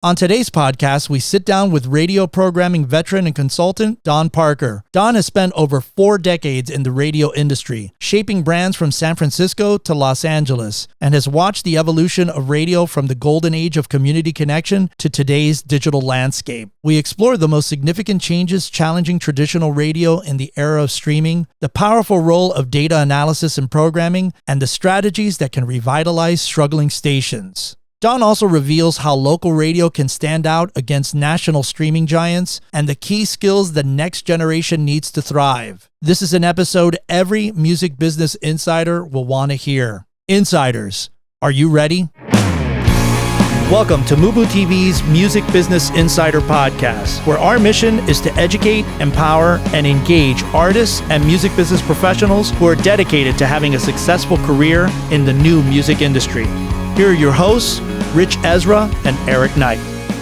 On today's podcast, we sit down with radio programming veteran and consultant Don Parker. Don has spent over 4 decades in the radio industry, shaping brands from San Francisco to Los Angeles, and has watched the evolution of radio from the golden age of community connection to today's digital landscape. We explore the most significant changes challenging traditional radio in the era of streaming, the powerful role of data analysis in programming, and the strategies that can revitalize struggling stations. Don also reveals how local radio can stand out against national streaming giants and the key skills the next generation needs to thrive. This is an episode every music business insider will want to hear. Insiders, are you ready? Welcome to MUBUTV's Music Business Insider Podcast, where our mission is to educate, empower, and engage artists and music business professionals who are dedicated to having a successful career in the new music industry. Here are your hosts, Ritch Ezra and Eric Knight.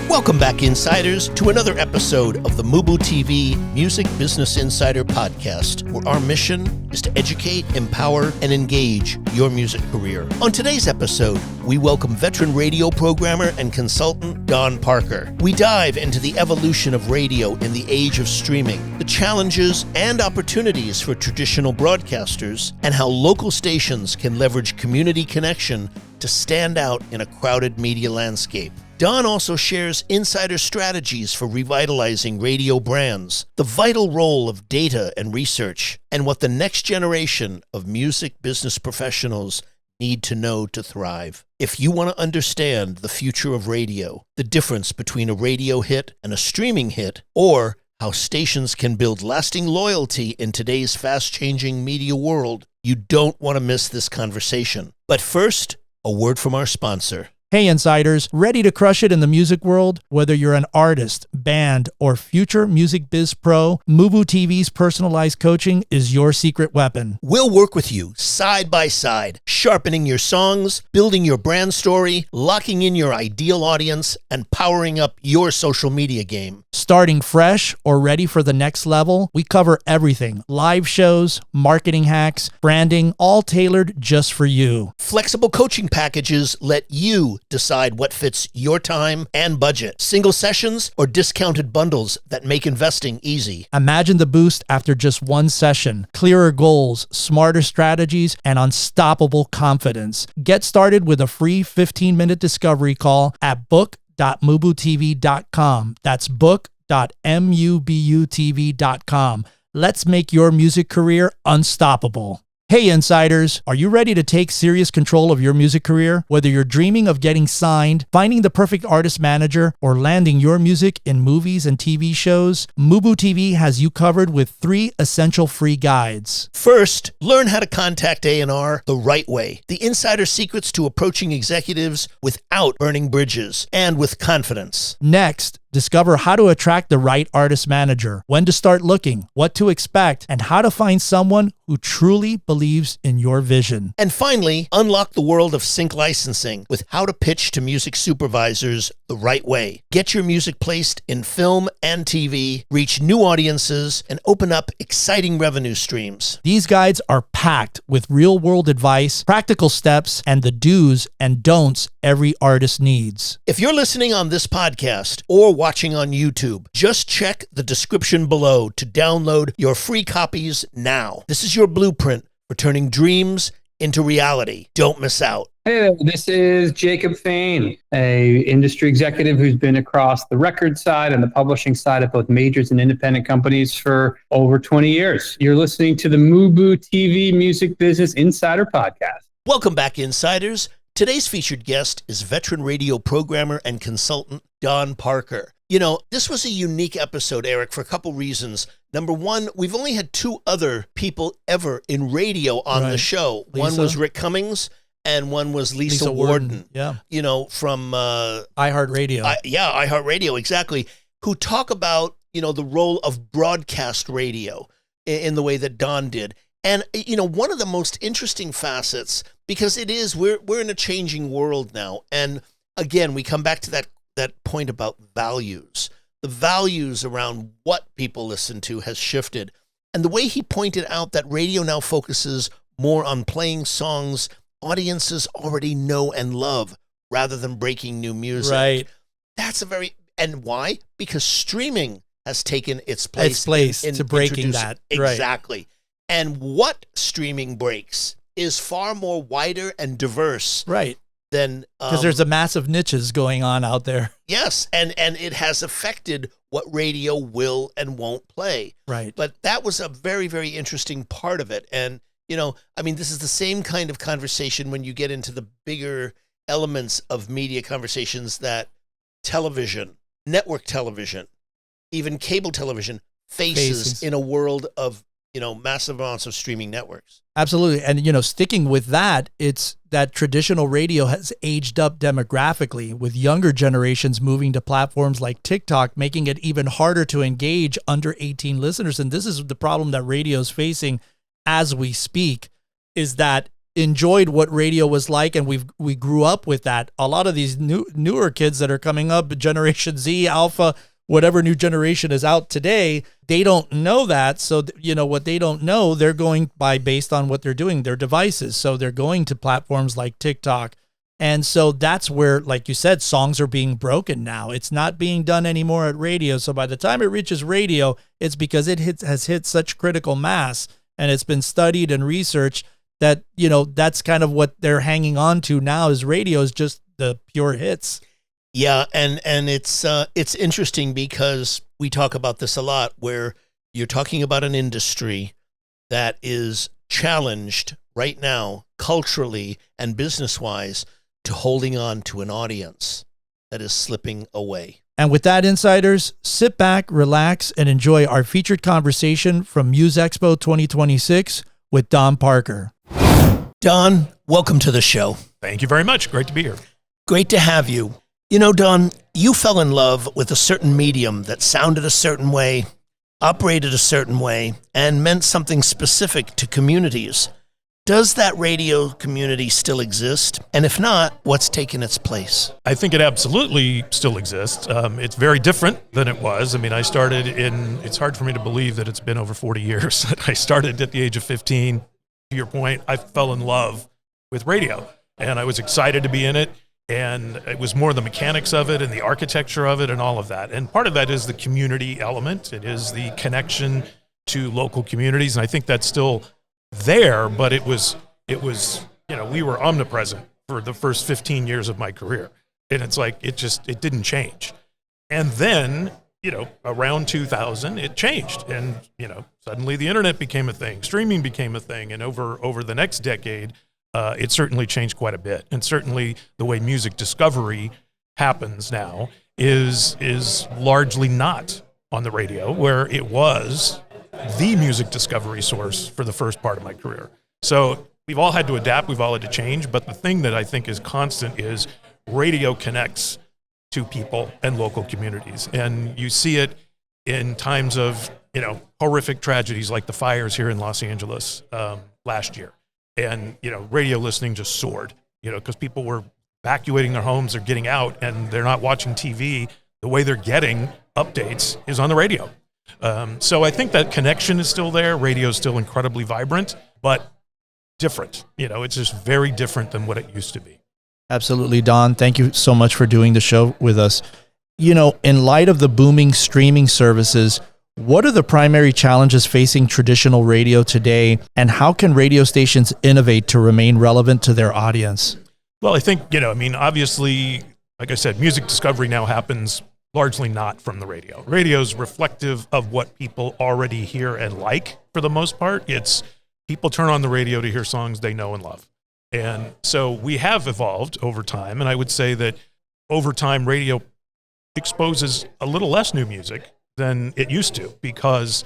Welcome back, Insiders, to another episode of the MUBUTV Music Business Insider Podcast, where our mission is to educate, empower, and engage your music career. On today's episode, we welcome veteran radio programmer and consultant Don Parker. We dive into the evolution of radio in the age of streaming, the challenges and opportunities for traditional broadcasters, and how local stations can leverage community connection to stand out in a crowded media landscape. Don also shares insider strategies for revitalizing radio brands, the vital role of data and research, and what the next generation of music business professionals need to know to thrive. If you want to understand the future of radio, the difference between a radio hit and a streaming hit, or how stations can build lasting loyalty in today's fast-changing media world, you don't want to miss this conversation. But first, a word from our sponsor. Hey Insiders, ready to crush it in the music world? Whether you're an artist, band, or future music biz pro, MUBUTV's personalized coaching is your secret weapon. We'll work with you side by side, sharpening your songs, building your brand story, locking in your ideal audience, and powering up your social media game. Starting fresh or ready for the next level, we cover everything. Live shows, marketing hacks, branding, all tailored just for you. Flexible coaching packages let you decide what fits your time and budget. Single sessions or discounted bundles that make investing easy. Imagine the boost after just one session. Clearer goals, smarter strategies, and unstoppable confidence. Get started with a free 15-minute discovery call at book.mubutv.com. That's book.mubutv.com. Let's make your music career unstoppable. Hey Insiders, are you ready to take serious control of your music career? Whether you're dreaming of getting signed, finding the perfect artist manager, or landing your music in movies and TV shows, MUBUTV has you covered with 3 essential free guides. First, learn how to contact A&R the right way. The insider secrets to approaching executives without burning bridges and with confidence. Next, discover how to attract the right artist manager, when to start looking, what to expect, and how to find someone who truly believes in your vision. And finally, unlock the world of sync licensing with how to pitch to music supervisors the right way. Get your music placed in film and TV, reach new audiences, and open up exciting revenue streams. These guides are packed with real-world advice, practical steps, and the do's and don'ts every artist needs. If you're listening on this podcast or watching on YouTube, just check the description below to download your free copies now. This is your blueprint for turning dreams into reality. Don't miss out. Hey there, this is Jacob Fain, a industry executive who's been across the record side and the publishing side of both majors and independent companies for over 20 years. You're listening to the MUBUTV Music Business Insider Podcast. Welcome back, Insiders. Today's featured guest is veteran radio programmer and consultant Don Parker. You know, this was a unique episode, Eric, for a couple reasons. Number one, we've only had 2 other people ever in radio on the show. Lisa. One was Rick Cummings and one was Lisa Warden. Yeah. You know, from iHeartRadio. iHeartRadio, exactly. Who talk about, you know, the role of broadcast radio in the way that Don did. And, you know, one of the most interesting facets, because it is, we're in a changing world now. And again, we come back to that point about values. The values around what people listen to has shifted. And the way he pointed out that radio now focuses more on playing songs audiences already know and love rather than breaking new music. Right. That's and why? Because streaming has taken its place. Its place in to breaking introducing- that. Right. Exactly. And what streaming breaks is far more wider and diverse Right. than Because there's a massive niches going on out there. yes, and it has affected what radio will and won't play. Right. But that was a very, very interesting part of it. And, I mean, this is the same kind of conversation when you get into the bigger elements of media conversations that television, network television, even cable television faces in a world of, massive amounts of streaming networks. Absolutely. And, sticking with that, it's that traditional radio has aged up demographically, with younger generations moving to platforms like TikTok, making it even harder to engage under 18 listeners. And this is the problem that radio is facing as we speak, is that enjoyed what radio was like, and we grew up with that. A lot of these newer kids that are coming up, Generation Z, Alpha, whatever new generation is out today, they don't know that. So, what they don't know, they're going based on what they're doing, their devices. So they're going to platforms like TikTok. And so that's where, like you said, songs are being broken now. It's not being done anymore at radio. So by the time it reaches radio, it's because it has hit such critical mass, and it's been studied and researched that, that's kind of what they're hanging on to now, is radio is just the pure hits. Yeah, and it's interesting because we talk about this a lot, where you're talking about an industry that is challenged right now, culturally and business-wise, to holding on to an audience that is slipping away. And with that, insiders, sit back, relax, and enjoy our featured conversation from MuseExpo 2026 with Don Parker. Don, welcome to the show. Thank you very much. Great to be here. Great to have you. Don, you fell in love with a certain medium that sounded a certain way, operated a certain way, and meant something specific to communities. Does that radio community still exist? And if not, what's taken its place? I think it absolutely still exists. It's very different than it was. I mean, it's hard for me to believe that it's been over 40 years. I started at the age of 15. To your point, I fell in love with radio, and I was excited to be in it. And it was more the mechanics of it and the architecture of it and all of that. And part of that is the community element. It is the connection to local communities. And I think that's still there, but it was, we were omnipresent for the first 15 years of my career. And it's like, it didn't change. And then, around 2000, it changed. And, suddenly the internet became a thing, streaming became a thing. And over the next decade, it certainly changed quite a bit. And certainly the way music discovery happens now is largely not on the radio, where it was the music discovery source for the first part of my career. So we've all had to adapt, we've all had to change, but the thing that I think is constant is radio connects to people and local communities. And you see it in times of, horrific tragedies like the fires here in Los Angeles last year. And, radio listening just soared, because people were evacuating their homes, they're getting out, and they're not watching TV. The way they're getting updates is on the radio. So I think that connection is still there. Radio is still incredibly vibrant, but different. It's just very different than what it used to be. Absolutely, Don. Thank you so much for doing the show with us. In light of the booming streaming services, what are the primary challenges facing traditional radio today, and how can radio stations innovate to remain relevant to their audience? Well, I think, obviously, like I said, music discovery now happens largely not from the radio. Radio is reflective of what people already hear and like for the most part. It's people turn on the radio to hear songs they know and love. And so we have evolved over time, and I would say that over time, radio exposes a little less new music than it used to, because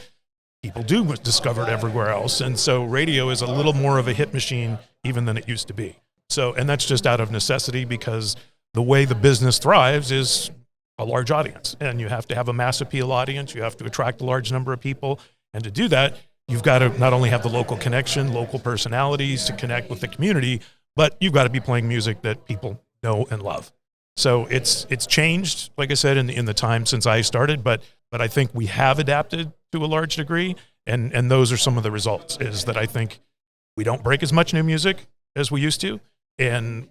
people do discover it everywhere else. And so radio is a little more of a hit machine even than it used to be. So, and that's just out of necessity, because the way the business thrives is a large audience, and you have to have a mass appeal audience. You have to attract a large number of people. And to do that, you've got to not only have the local connection, local personalities to connect with the community, but you've got to be playing music that people know and love. So it's changed, like I said, in the time since I started, but I think we have adapted to a large degree, and those are some of the results, is that I think we don't break as much new music as we used to, and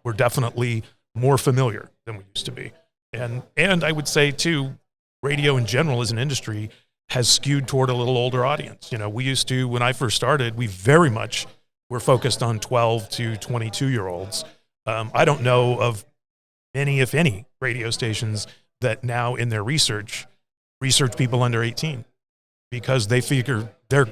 we're definitely more familiar than we used to be. And I would say too, radio in general as an industry has skewed toward a little older audience. We used to, when I first started, we very much were focused on 12 to 22-year-olds. I don't know of many, if any, radio stations that now in their research people under 18, because they figure they're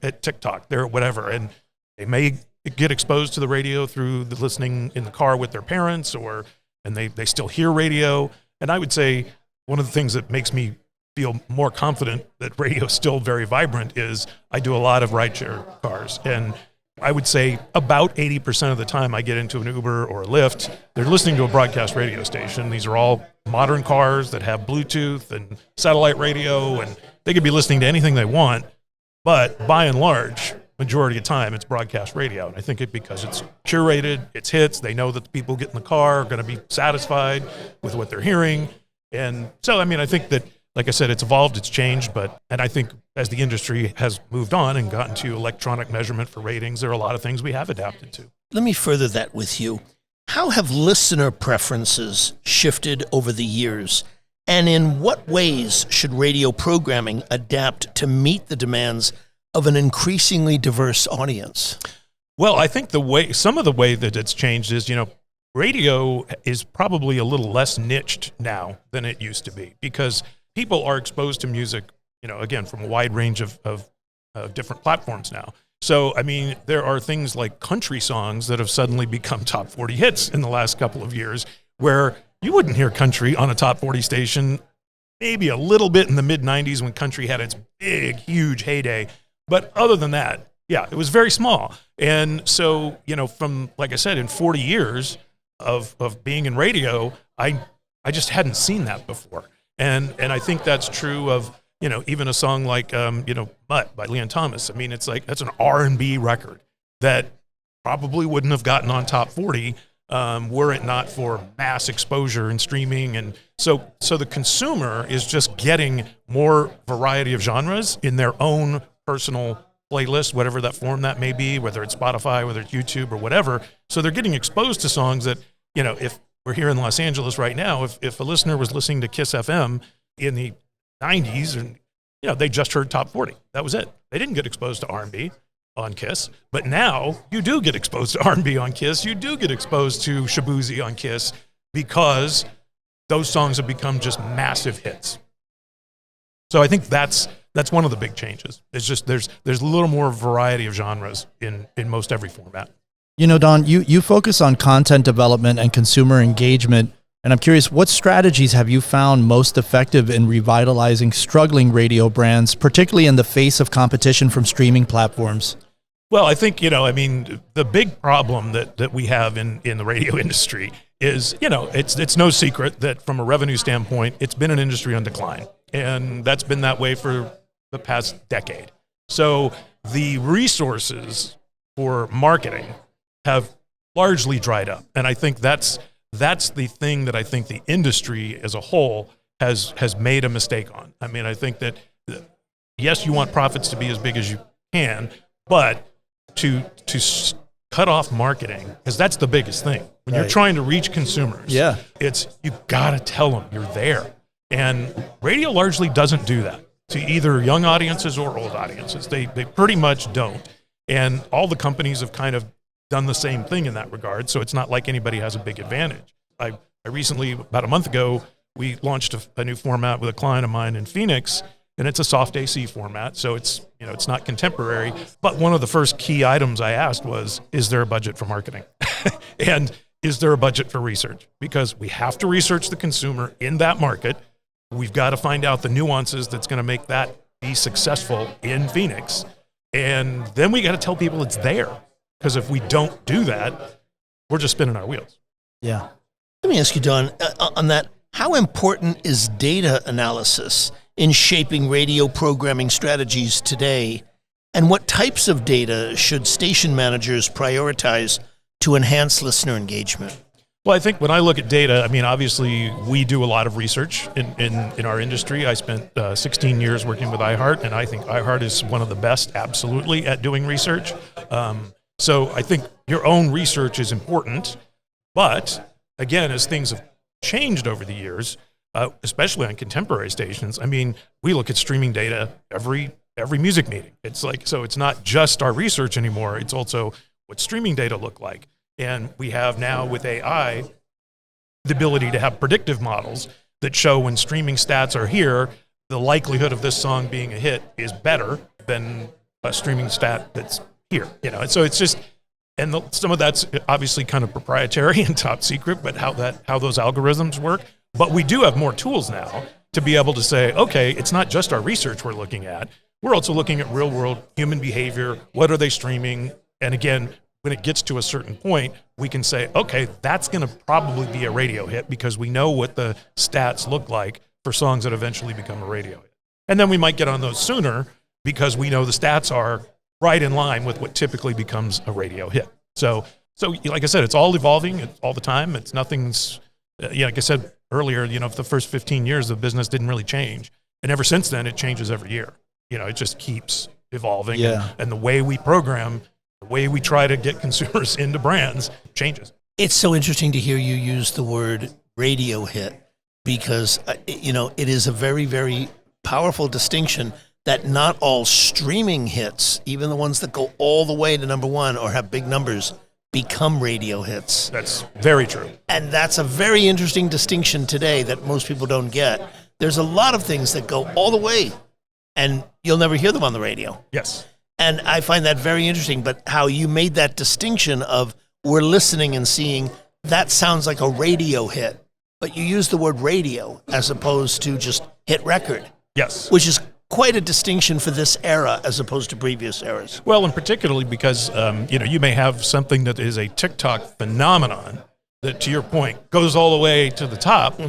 at TikTok, they're at whatever, and they may get exposed to the radio through the listening in the car with their parents, and they still hear radio. And I would say one of the things that makes me feel more confident that radio is still very vibrant is I do a lot of rideshare cars, and I would say about 80% of the time I get into an Uber or a Lyft, they're listening to a broadcast radio station. These are all modern cars that have Bluetooth and satellite radio, and they could be listening to anything they want, but by and large, majority of the time, it's broadcast radio. And I think because it's curated, it's hits, they know that the people get in the car are going to be satisfied with what they're hearing. And so, I think that, like I said, it's evolved, it's changed, and I think as the industry has moved on and gotten to electronic measurement for ratings, there are a lot of things we have adapted to. Let me further that with you. How have listener preferences shifted over the years? And in what ways should radio programming adapt to meet the demands of an increasingly diverse audience? Well, I think some of the way that it's changed is, radio is probably a little less niched now than it used to be, because people are exposed to music, again, from a wide range of different platforms now. So, there are things like country songs that have suddenly become top 40 hits in the last couple of years, where you wouldn't hear country on a top 40 station, maybe a little bit in the mid-90s when country had its big, huge heyday. But other than that, yeah, it was very small. And so, from, like I said, in 40 years of being in radio, I just hadn't seen that before. And I think that's true of, even a song like, Mutt by Leon Thomas. It's like, that's an R&B record that probably wouldn't have gotten on top 40 were it not for mass exposure and streaming. And so the consumer is just getting more variety of genres in their own personal playlist, whatever that form that may be, whether it's Spotify, whether it's YouTube or whatever. So they're getting exposed to songs that, if we're here in Los Angeles right now, if a listener was listening to Kiss FM in the 90s and, they just heard top 40, that was it. They didn't get exposed to R&B on Kiss, but now you do get exposed to R&B on Kiss. You do get exposed to Shabuzi on Kiss because those songs have become just massive hits. So I think that's one of the big changes. It's just there's a little more variety of genres in most every format. Don, you focus on content development and consumer engagement, and I'm curious, what strategies have you found most effective in revitalizing struggling radio brands, particularly in the face of competition from streaming platforms? Well, I think, the big problem that we have in the radio industry is, it's no secret that from a revenue standpoint, it's been an industry on decline. And that's been that way for the past decade. So the resources for marketing have largely dried up. And I think that's the thing that I think the industry as a whole has made a mistake on. I think that, yes, you want profits to be as big as you can, but to cut off marketing, because that's the biggest thing. When you're trying to reach consumers, you got to tell them you're there. And radio largely doesn't do that to either young audiences or old audiences. They pretty much don't. And all the companies have kind of done the same thing in that regard, so it's not like anybody has a big advantage. I recently, about a month ago, we launched a new format with a client of mine in Phoenix, and it's a soft AC format, so it's not contemporary. But one of the first key items I asked was, is there a budget for marketing? And is there a budget for research? Because we have to research the consumer in that market. We've got to find out the nuances that's going to make that be successful in Phoenix. And then we got to tell people it's there. Because if we don't do that, we're just spinning our wheels. Yeah. Let me ask you, Don, on that, how important is data analysis in shaping radio programming strategies today? And what types of data should station managers prioritize to enhance listener engagement? Well, I think when I look at data, obviously we do a lot of research in our industry. I spent 16 years working with iHeart, and I think iHeart is one of the best, absolutely, at doing research. So I think your own research is important, but again, as things have changed over the years, especially on contemporary stations. I mean, we look at streaming data every music meeting. It's like, so it's not just our research anymore. It's also what streaming data look like. And we have now with AI, the ability to have predictive models that show when streaming stats are here, the likelihood of this song being a hit is better than a streaming stat that's here. And so it's just, and some of that's obviously kind of proprietary and top secret, but how those algorithms work. But we do have more tools now to be able to say, okay, it's not just our research we're looking at. We're also looking at real world human behavior. What are they streaming? And again, when it gets to a certain point, we can say, okay, that's going to probably be a radio hit because we know what the stats look like for songs that eventually become a radio hit. And then we might get on those sooner because we know the stats are right in line with what typically becomes a radio hit. So like I said, it's all evolving all the time. It's nothing's, like I said earlier, for the first 15 years, the business didn't really change. And ever since then, it changes every year. It just keeps evolving. Yeah. And the way we program, the way we try to get consumers into brands changes. It's so interesting to hear you use the word radio hit because, it is a very, very powerful distinction that not all streaming hits, even the ones that go all the way to number one or have big numbers, become radio hits. That's very true. And that's a very interesting distinction today that most people don't get. There's a lot of things that go all the way and you'll never hear them on the radio. Yes. And I find that very interesting, but how you made that distinction of we're listening and seeing, that sounds like a radio hit, but you use the word radio as opposed to just hit record. Yes. Which is quite a distinction for this era as opposed to previous eras. Well, and particularly because, you may have something that is a TikTok phenomenon that, to your point, goes all the way to the top,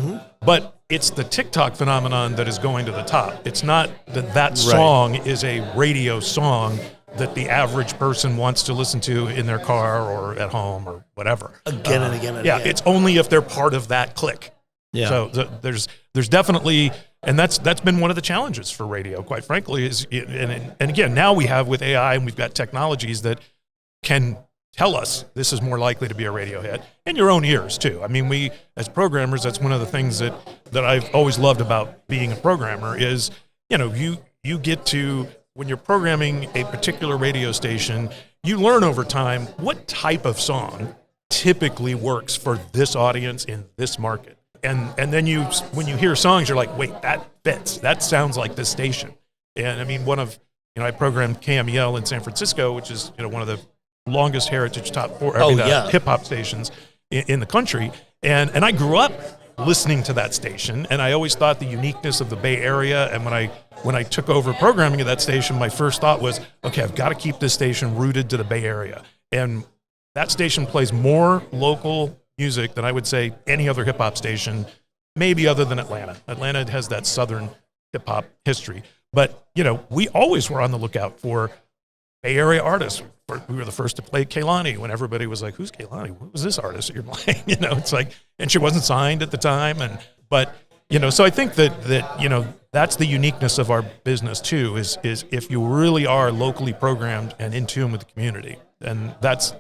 but it's the TikTok phenomenon that is going to the top. It's not that song is a radio song that the average person wants to listen to in their car or at home or whatever. Again and again and yeah, again. it's only if they're part of that clique. Yeah. So there's definitely, and that's been one of the challenges for radio, quite frankly, and again, now we have with AI and we've got technologies that can tell us this is more likely to be a radio hit, and your own ears too. I mean, we as programmers, that's one of the things that I've always loved about being a programmer is, you get to, when you're programming a particular radio station, you learn over time what type of song typically works for this audience in this market. And then when you hear songs, you're like, wait, that fits. That sounds like this station. And I mean, I programmed KMEL in San Francisco, which is, one of the longest heritage hip hop stations in the country. And I grew up listening to that station, and I always thought the uniqueness of the Bay Area. And when I took over programming of that station, my first thought was, okay, I've got to keep this station rooted to the Bay Area. And that station plays more local music than I would say any other hip hop station, maybe other than Atlanta. Atlanta has that Southern hip hop history. But, we always were on the lookout for Bay Area artists. We were the first to play Kehlani when everybody was like, who's Kehlani? What was this artist that you're playing? It's like, and she wasn't signed at the time. But so I think that that's the uniqueness of our business too, is if you really are locally programmed and in tune with the community. And that's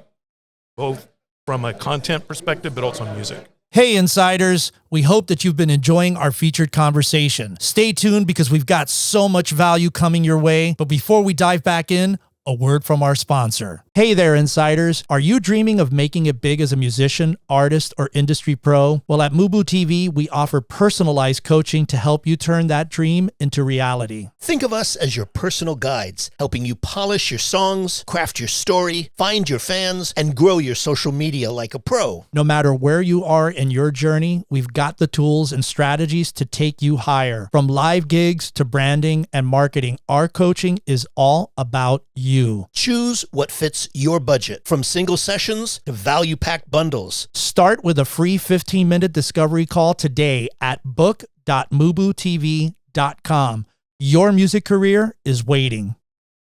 both from a content perspective, but also music. Hey, insiders, we hope that you've been enjoying our featured conversation. Stay tuned because we've got so much value coming your way. But before we dive back in, a word from our sponsor. Hey there, insiders. Are you dreaming of making it big as a musician, artist, or industry pro? Well, at MUBUTV, we offer personalized coaching to help you turn that dream into reality. Think of us as your personal guides, helping you polish your songs, craft your story, find your fans, and grow your social media like a pro. No matter where you are in your journey, we've got the tools and strategies to take you higher. From live gigs to branding and marketing, our coaching is all about you. Choose what fits your budget, from single sessions to value-packed bundles. Start with a free 15-minute discovery call today at book.mubutv.com. Your music career is waiting.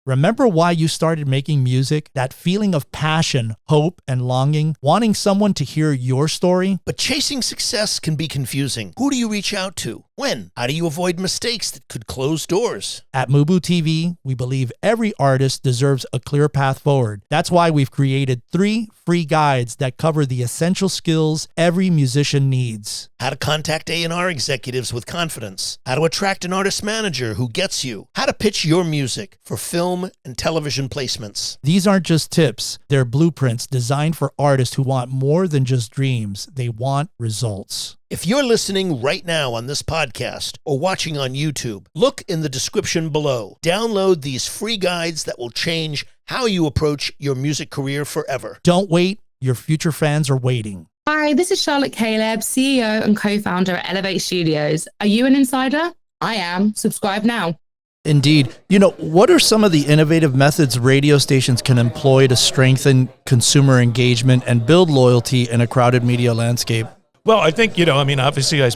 Remember why you started making music? That feeling of passion, hope, and longing, wanting someone to hear your story? But chasing success can be confusing. Who do you reach out to? When? How do you avoid mistakes that could close doors? At MUBUTV, we believe every artist deserves a clear path forward. That's why we've created 3 free guides that cover the essential skills every musician needs. How to contact A&R executives with confidence. How to attract an artist manager who gets you. How to pitch your music for film and television placements. These aren't just tips. They're blueprints designed for artists who want more than just dreams. They want results. If you're listening right now on this podcast or watching on YouTube, look in the description below. Download these free guides that will change how you approach your music career forever. Don't wait. Your future fans are waiting. Hi, this is Charlotte Caleb, CEO and co-founder at Elevate Studios. Are you an insider? I am. Subscribe now. Indeed. What are some of the innovative methods radio stations can employ to strengthen consumer engagement and build loyalty in a crowded media landscape? Well, I think, obviously I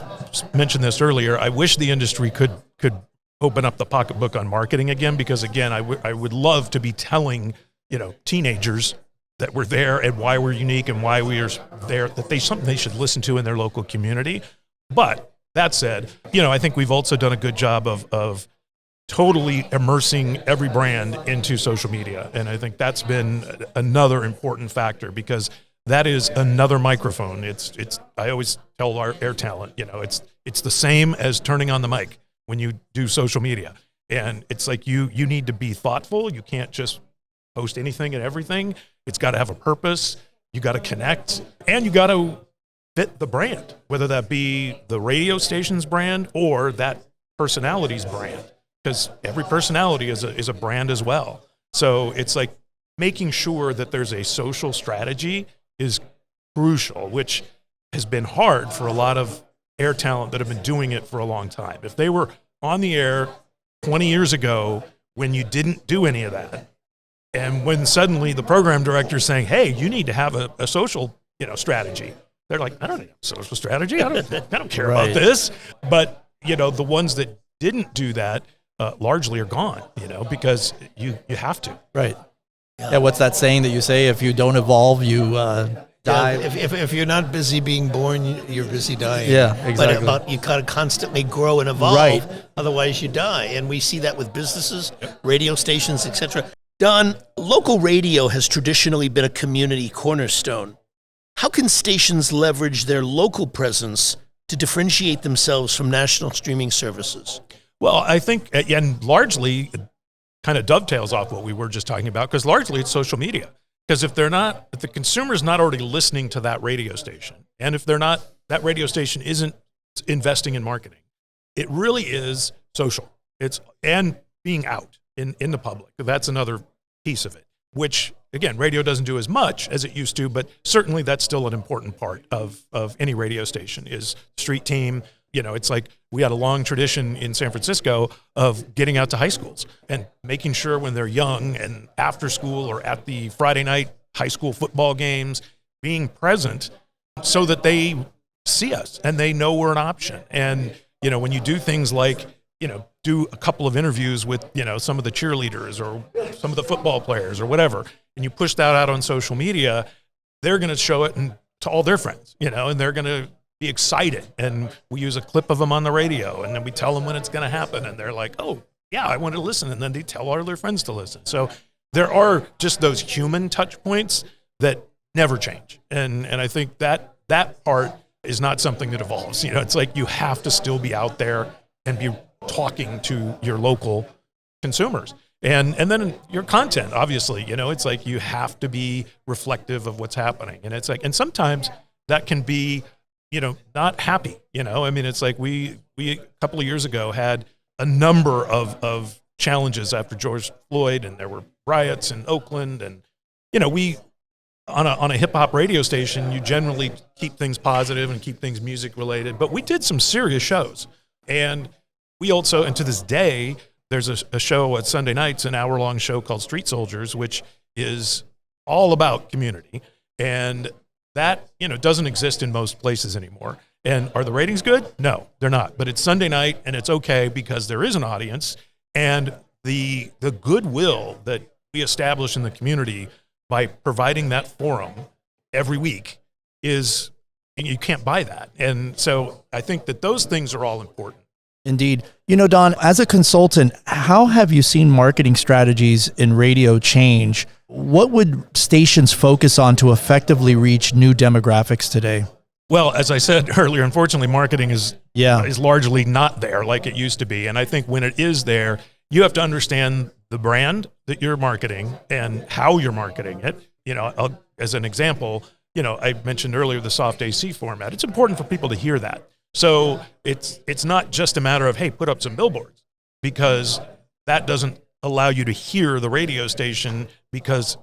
mentioned this earlier. I wish the industry could open up the pocketbook on marketing again, because again, I would love to be telling, teenagers that we're there and why we're unique and why we are there, that something they should listen to in their local community. But that said, I think we've also done a good job of totally immersing every brand into social media. And I think that's been another important factor, because that is another microphone. I always tell our air talent, it's the same as turning on the mic when you do social media. And it's like you need to be thoughtful. You can't just post anything and everything. It's got to have a purpose. You got to connect, and you got to fit the brand, whether that be the radio station's brand or that personality's brand, because every personality is a brand as well. So it's like making sure that there's a social strategy is crucial, which has been hard for a lot of air talent that have been doing it for a long time. If they were on the air 20 years ago when you didn't do any of that, and when suddenly the program director is saying, hey, you need to have a social strategy, they're like, I don't need a social strategy. I don't care about this. But, the ones that didn't do that largely are gone, because you have to. Right. Yeah, what's that saying that you say? If you don't evolve, you die. If you're not busy being born, you're busy dying. Yeah, exactly. But you got to constantly grow and evolve, right. Otherwise you die. And we see that with businesses, radio stations, etc. Don, local radio has traditionally been a community cornerstone. How can stations leverage their local presence to differentiate themselves from national streaming services? Well, I think, and largely kind of dovetails off what we were just talking about, because largely it's social media. Because if the consumer's not already listening to that radio station, and if that radio station isn't investing in marketing, it really is social. And being out in the public. That's another piece of it, which again, radio doesn't do as much as it used to, but certainly that's still an important part of any radio station is street team. It's like we had a long tradition in San Francisco of getting out to high schools and making sure when they're young and after school or at the Friday night high school football games, being present so that they see us and they know we're an option. And, when you do things like, do a couple of interviews with, some of the cheerleaders or some of the football players or whatever, and you push that out on social media, they're going to show it to all their friends, and they're going to be excited. And we use a clip of them on the radio, and then we tell them when it's going to happen. And they're like, oh, yeah, I want to listen. And then they tell all their friends to listen. So there are just those human touch points that never change. And I think that part is not something that evolves. It's like you have to still be out there and be talking to your local consumers. And then your content, obviously, it's like you have to be reflective of what's happening. And it's like, and sometimes that can be, not happy, it's like we a couple of years ago had a number of challenges after George Floyd, and there were riots in Oakland. And, we, on a hip hop radio station, you generally keep things positive and keep things music related, but we did some serious shows. And we also, and to this day, there's a show at Sunday nights, an hour-long show called Street Soldiers, which is all about community. And that, doesn't exist in most places anymore. And are the ratings good? No, they're not. But it's Sunday night, and it's okay because there is an audience. And the goodwill that we establish in the community by providing that forum every week is, you can't buy that. And so I think that those things are all important. Indeed. You know, Don, as a consultant, how have you seen marketing strategies in radio change? What would stations focus on to effectively reach new demographics today? Well, as I said earlier, unfortunately, marketing is largely not there like it used to be. And I think when it is there, you have to understand the brand that you're marketing and how you're marketing it. You know, as an example, you know, I mentioned earlier the soft AC format. It's important for people to hear that. So it's not just a matter of, hey, put up some billboards, because that doesn't allow you to hear the radio station, because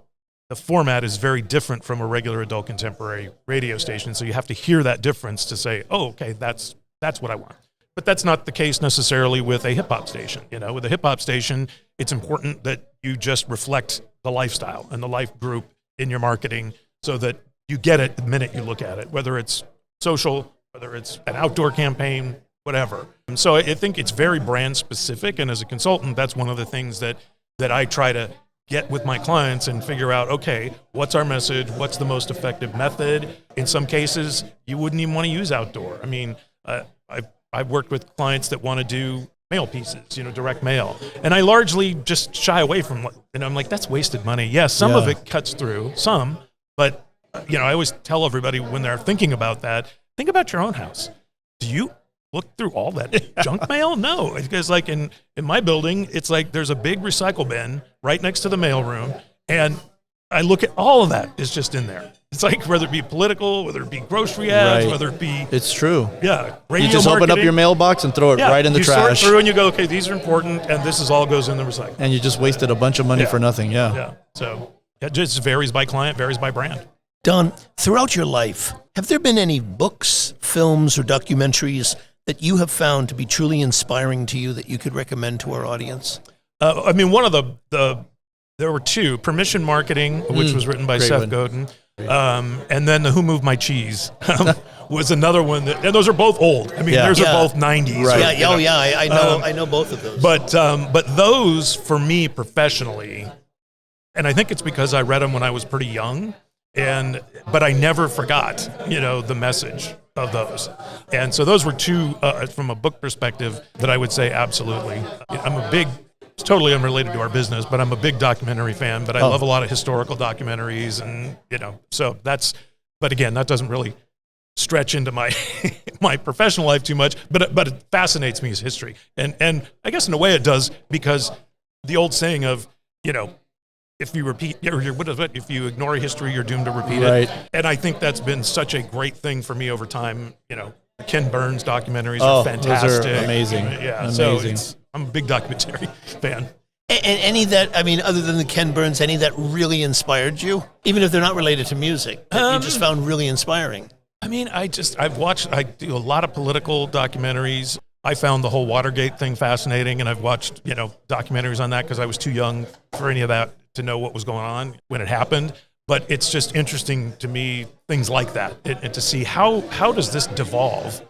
the format is very different from a regular adult contemporary radio station. So you have to hear that difference to say, oh, okay, that's what I want. But that's not the case necessarily with a hip hop station. You know, with a hip hop station, it's important that you just reflect the lifestyle and the life group in your marketing so that you get it the minute you look at it, whether it's social, whether it's an outdoor campaign, whatever. And so I think it's very brand specific. And as a consultant, that's one of the things that I try to get with my clients and figure out, okay, what's our message? What's the most effective method? In some cases, you wouldn't even want to use outdoor. I mean, I've worked with clients that want to do mail pieces, you know, direct mail. And I largely just shy away from, and I'm like, that's wasted money. Yes, some of it cuts through, but you know, I always tell everybody when they're thinking about that, think about your own house. Do you look through all that junk mail? No, because like in my building, it's like there's a big recycle bin right next to the mail room, and I look at all of that is just in there. It's like whether it be political, whether it be grocery ads, whether it be it's true. Yeah, radio you just marketing. Open up your mailbox and throw it right in the trash. You sort through and you go, okay, these are important, and this all goes in the recycle. And you just wasted a bunch of money for nothing. Yeah. So it just varies by client, varies by brand. Don, throughout your life, have there been any books, films, or documentaries that you have found to be truly inspiring to you that you could recommend to our audience? I mean, one of there were two. Permission Marketing, which was written by Seth Godin, and then the Who Moved My Cheese was another one. And those are both old. I mean, those are both 90s. Right. I know both of those. But those, for me professionally, and I think it's because I read them when I was pretty young, but I never forgot, you know, the message of those. And so those were two, from a book perspective, that I would say absolutely. It's totally unrelated to our business, but I'm a big documentary fan, but I love a lot of historical documentaries, and, you know, so but again, that doesn't really stretch into my my professional life too much, but it fascinates me as history. And I guess in a way it does, because the old saying of, you know, if you if you ignore history, you're doomed to repeat it. And I think that's been such a great thing for me over time. You know, Ken Burns documentaries are fantastic. Those are amazing. Yeah, amazing. So I'm a big documentary fan. And any that, I mean, other than the Ken Burns, any that really inspired you, even if they're not related to music, that you just found really inspiring? I mean, I do a lot of political documentaries. I found the whole Watergate thing fascinating, and I've watched, you know, documentaries on that because I was too young for any of that to know what was going on when it happened. But it's just interesting to me, things like that, and to see how does this devolve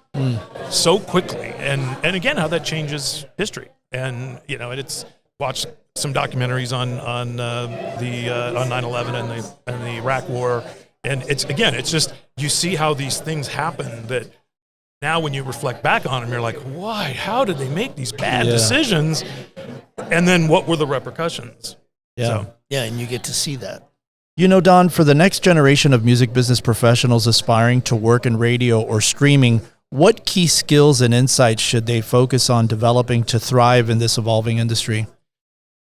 so quickly, and again, how that changes history. And, you know, it's watched some documentaries on 9/11 and the Iraq War, and it's just, you see how these things happen that now when you reflect back on them, you're like, why? How did they make these bad decisions? And then what were the repercussions? Yeah, and you get to see that. You know, Don, for the next generation of music business professionals aspiring to work in radio or streaming, what key skills and insights should they focus on developing to thrive in this evolving industry?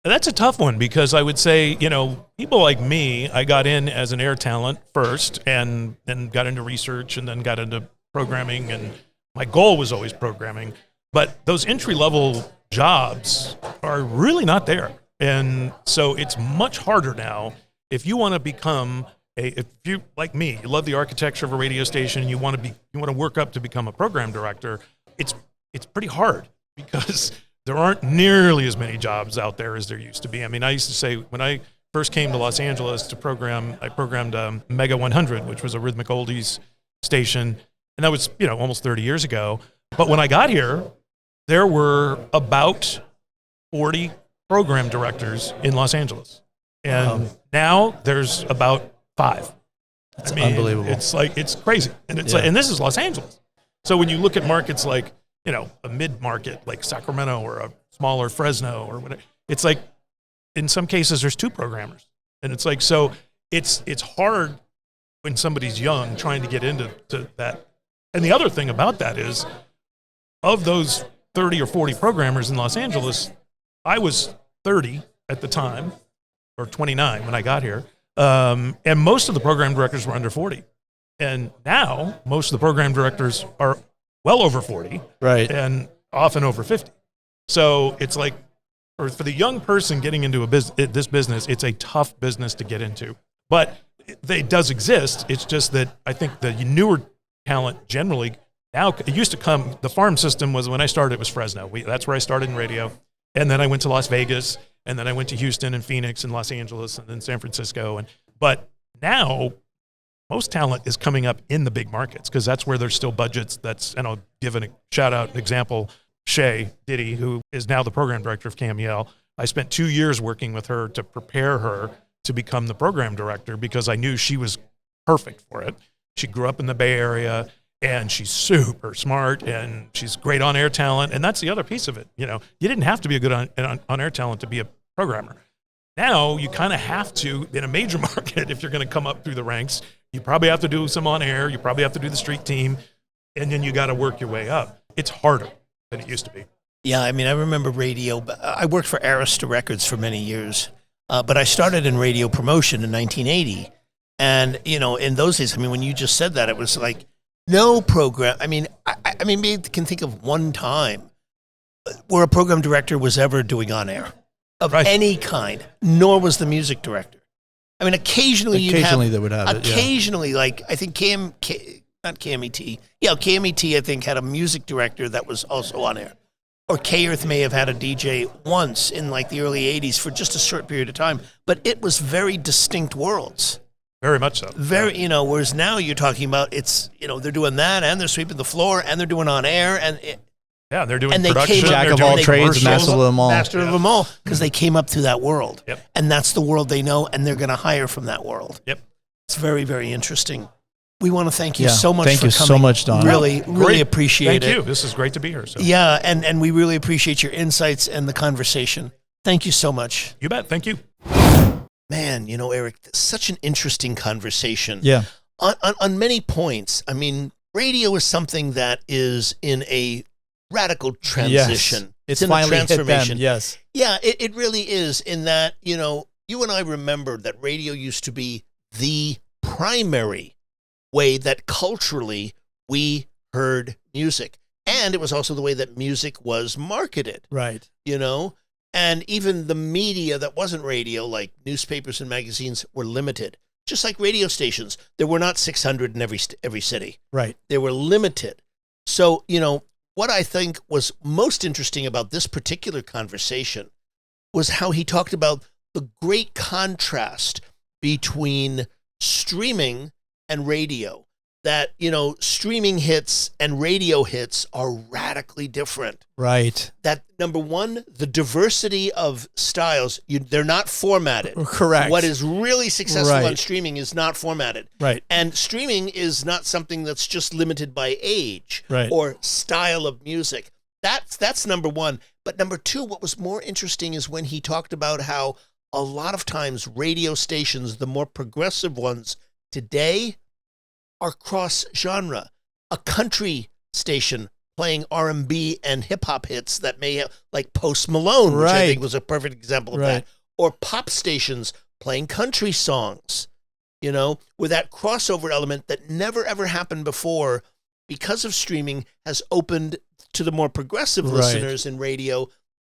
That's a tough one, because I would say, you know, people like me, I got in as an air talent first, and then got into research, and then got into programming, and my goal was always programming. But those entry-level jobs are really not there. And so it's much harder now. If you want to become if you, like me, you love the architecture of a radio station, and you want to work up to become a program director, it's pretty hard, because there aren't nearly as many jobs out there as there used to be. I mean, I used to say, when I first came to Los Angeles to program, I programmed Mega 100, which was a rhythmic oldies station, and that was, you know, almost 30 years ago. But when I got here, there were about 40 program directors in Los Angeles. And now there's about 5. That's unbelievable. It's crazy. And it's and this is Los Angeles. So when you look at markets like a mid-market like Sacramento or a smaller Fresno or whatever. It's like, in some cases, there's 2 programmers. And it's like, so it's hard when somebody's young trying to get into that. And the other thing about that is, of those 30 or 40 programmers in Los Angeles, I was 30 at the time, or 29 when I got here. And most of the program directors were under 40. And now most of the program directors are well over 40, right, and often over 50. So it's like, for the young person getting into this business, it's a tough business to get into. But it does exist. It's just that I think the newer talent generally, now, it used to come, the farm system was, when I started, it was Fresno. That's where I started in radio. And then I went to Las Vegas, and then I went to Houston and Phoenix and Los Angeles and then San Francisco. But now most talent is coming up in the big markets, because that's where there's still budgets. And I'll give a shout out, an example, Shay Diddy, who is now the program director of KMEL. I spent 2 years working with her to prepare her to become the program director, because I knew she was perfect for it. She grew up in the Bay Area, and she's super smart, and she's great on-air talent. And that's the other piece of it. You didn't have to be a good on-air talent to be a programmer. Now you kind of have to, in a major market, if you're going to come up through the ranks. You probably have to do some on-air. You probably have to do the street team, and then you got to work your way up. It's harder than it used to be. Yeah, I mean, I remember radio. I worked for Arista Records for many years, but I started in radio promotion in 1980. And, in those days, I mean, when you just said that, it was like no program. I mean, I maybe can think of one time where a program director was ever doing on-air of any kind, nor was the music director. I mean, occasionally they would have occasionally, like, I think not KMET. Yeah, KMET, I think, had a music director that was also on air. Or K-Earth may have had a DJ once in like the early 80s for just a short period of time. But it was very distinct worlds. Very much so. Very, whereas now you're talking about they're doing that, and they're sweeping the floor, and they're doing on air, and they're doing and production. Jack of all trades, master of them all. Master of them all, because they came up through that world. Yep. And that's the world they know, and they're going to hire from that world. Yep. It's very, very interesting. We want to thank you so much for coming. Thank you so much, Don. Really appreciate it. Thank you. This is great to be here. So. Yeah, and we really appreciate your insights and the conversation. Thank you so much. You bet. Thank you. Man, Eric, such an interesting conversation. Yeah. On many points. I mean, radio is something that is in a radical transition. Yes. It's in finally a transformation. hit them, yes. Yeah, it really is, in that, you and I remember that radio used to be the primary way that culturally we heard music. And it was also the way that music was marketed. Right. And even the media that wasn't radio, like newspapers and magazines, were limited. Just like radio stations. There were not 600 in every city. Right. They were limited. So, what I think was most interesting about this particular conversation was how he talked about the great contrast between streaming and radio. That, streaming hits and radio hits are radically different. Right. That, number one, the diversity of styles, they're not formatted. Correct. What is really successful on streaming is not formatted. Right. And streaming is not something that's just limited by age right. or style of music. That's number one. But number two, what was more interesting is when he talked about how a lot of times radio stations, the more progressive ones today, are cross-genre. A country station playing R&B and hip-hop hits that may have, like Post Malone, which I think was a perfect example of that. Or pop stations playing country songs, where that crossover element that never, ever happened before, because of streaming, has opened to the more progressive listeners in radio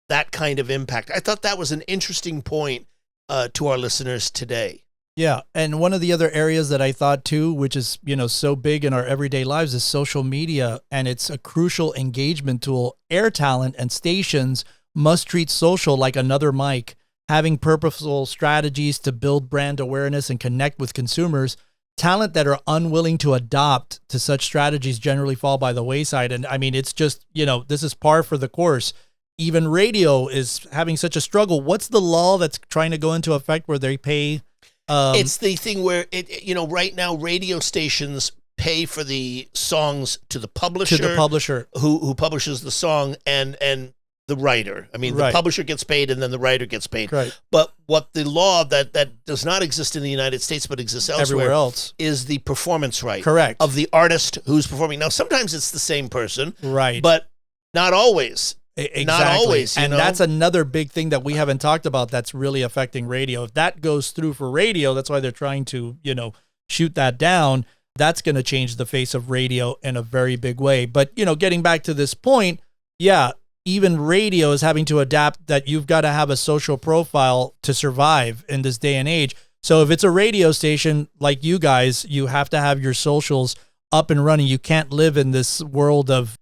that kind of impact. I thought that was an interesting point to our listeners today. Yeah, and one of the other areas that I thought too, which is, so big in our everyday lives, is social media, and it's a crucial engagement tool. Air talent and stations must treat social like another mic, having purposeful strategies to build brand awareness and connect with consumers. Talent that are unwilling to adopt to such strategies generally fall by the wayside. And I mean, it's just, this is par for the course. Even radio is having such a struggle. What's the law that's trying to go into effect where they pay... it's the thing where right now radio stations pay for the songs to the publisher, who publishes the song, and the writer. I mean, the publisher gets paid, and then the writer gets paid. Right. But what the law that does not exist in the United States but exists elsewhere everywhere else is the performance right. Correct. Of the artist who's performing. Now, sometimes it's the same person, right? But not always. Exactly. Not always, and that's another big thing that we haven't talked about that's really affecting radio. If that goes through for radio, that's why they're trying to, shoot that down. That's going to change the face of radio in a very big way. But, getting back to this point, yeah, even radio is having to adapt that you've got to have a social profile to survive in this day and age. So if it's a radio station like you guys, you have to have your socials up and running. You can't live in this world of,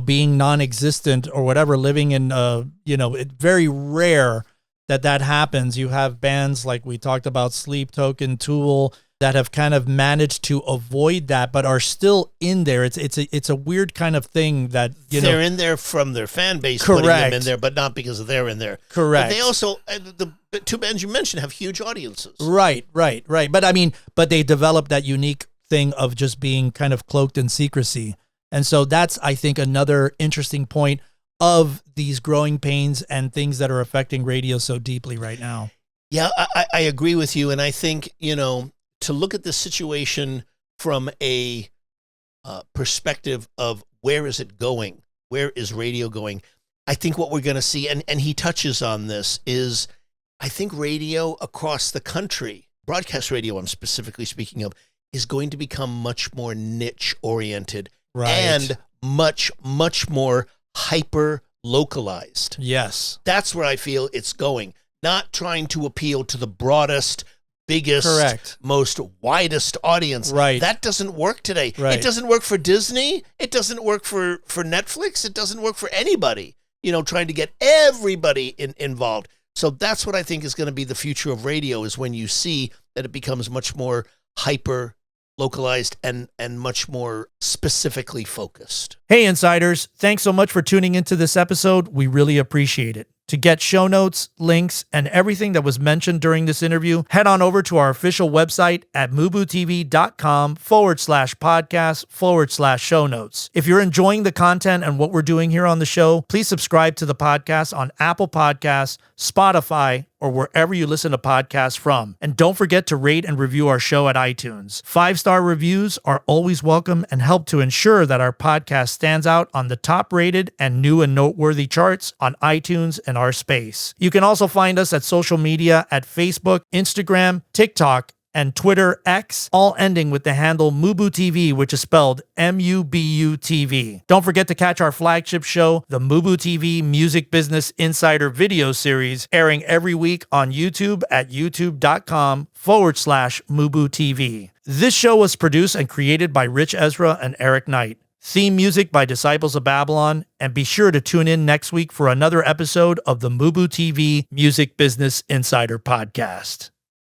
being non-existent or whatever, living in, it's very rare that happens. You have bands like we talked about, Sleep Token, Tool, that have kind of managed to avoid that, but are still in there. It's a weird kind of thing that, they're in there from their fan base, correct, putting them in there, but not because they're in there. Correct. But they also, the two bands you mentioned have huge audiences. Right. But they developed that unique thing of just being kind of cloaked in secrecy. And so that's, I think, another interesting point of these growing pains and things that are affecting radio so deeply right now. Yeah, I agree with you. And I think, to look at this situation from a perspective of where is it going? Where is radio going? I think what we're going to see, and he touches on this, is I think radio across the country, broadcast radio I'm specifically speaking of, is going to become much more niche-oriented. Right. And much, much more hyper-localized. Yes. That's where I feel it's going. Not trying to appeal to the broadest, biggest, correct, most widest audience. Right. That doesn't work today. Right. It doesn't work for Disney. It doesn't work for Netflix. It doesn't work for anybody, trying to get everybody involved. So that's what I think is going to be the future of radio, is when you see that it becomes much more hyper-localized and much more specifically focused. Hey, Insiders, thanks so much for tuning into this episode. We really appreciate it. To get show notes, links, and everything that was mentioned during this interview, head on over to our official website at MUBUTV.com/podcast/show notes. If you're enjoying the content and what we're doing here on the show, please subscribe to the podcast on Apple Podcasts, Spotify, or wherever you listen to podcasts from. And don't forget to rate and review our show at iTunes. 5-star reviews are always welcome and help to ensure that our podcast stands out on the top-rated and new and noteworthy charts on iTunes and our space. You can also find us at social media at Facebook, Instagram, TikTok, and Twitter X, all ending with the handle MUBUTV, which is spelled MUBUTV. Don't forget to catch our flagship show, the MUBUTV Music Business Insider video series, airing every week on YouTube at youtube.com/MUBUTV. This show was produced and created by Ritch Ezra and Eric Knight. Theme music by Disciples of Babylon, and be sure to tune in next week for another episode of the MUBUTV Music Business Insider Podcast.